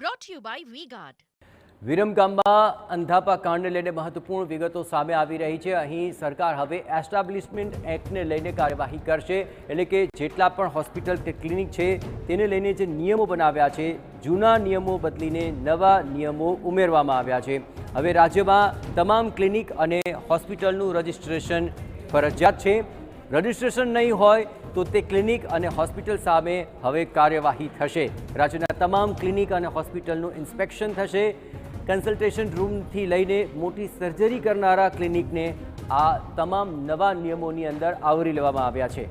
brought to you by V-Guard. વિરમગામમાં અંધાપા કાંડને લઈને મહત્વપૂર્ણ વિગતો સામે આવી રહી છે। અહીં સરકાર હવે એસ્ટાબ્લિશમેન્ટ એક્ટને લઈને કાર્યવાહી કરશે, એટલે કે જેટલા પણ હોસ્પિટલ કે ક્લિનિક છે તેને લઈને જે નિયમો બનાવ્યા છે, જૂના નિયમો બદલીને નવા નિયમો ઉમેરવામાં આવ્યા છે। હવે રાજ્યમાં તમામ ક્લિનિક અને હોસ્પિટલનું રજિસ્ટ્રેશન ફરજિયાત છે। રજિસ્ટ્રેશન નહીં હોય તો તે ક્લિનિક અને હોસ્પિટલ સામે હવે કાર્યવાહી થશે। રાજ્યના તમામ ક્લિનિક અને હોસ્પિટલનું ઇન્સ્પેક્શન થશે। કન્સલ્ટેશન રૂમથી લઈને મોટી સર્જરી કરનારા ક્લિનિકને આ તમામ નવા નિયમોની અંદર આવરી લેવામાં આવ્યા છે।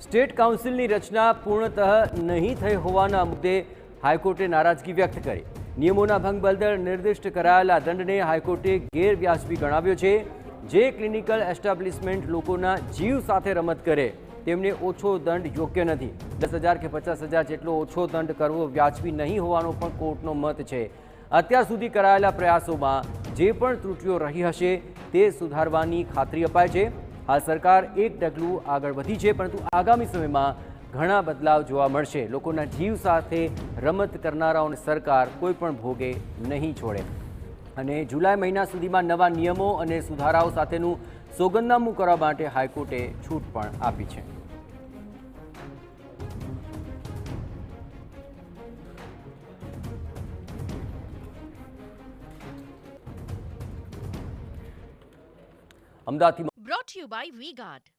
સ્ટેટ કાઉન્સિલની રચના પૂર્ણતઃ નહીં થઈ હોવાના મુદ્દે હાઈકોર્ટે નારાજગી વ્યક્ત કરી। નિયમોના ભંગ બદલ નિર્દિષ્ટ કરાયેલા દંડને હાઈકોર્ટે ગેરવ્યાજબી ગણાવ્યો છે। જે ક્લિનિકલ એસ્ટાબ્લિશમેન્ટ લોકોના જીવ સાથે રમત કરે તેમને ઓછો દંડ યોગ્ય નથી। 10,000 કે 50,000 જેટલો ઓછો દંડ કરવો વ્યાજબી નહીં હોવાનો પણ કોર્ટનો મત છે। અત્યાર સુધી કરાયેલા પ્રયાસોમાં જે પણ ત્રુટીઓ રહી હશે તે સુધારવાની ખાતરી અપાય છે। હાલ સરકાર એક ડગલું આગળ વધી છે, પરંતુ આગામી સમયમાં ઘણા બદલાવ જોવા મળશે। લોકોના જીવ સાથે રમત કરનારાઓને સરકાર કોઈ પણ ભોગે નહીં છોડે અને જુલાઈ મહિના સુધીમાં નવા નિયમો અને સુધારાઓ સાથેનું સોગંદનામું કરવા માટે હાઈકોર્ટે છૂટ પણ આપી છે। અમદાવાદથી Brought to you by V-Guard.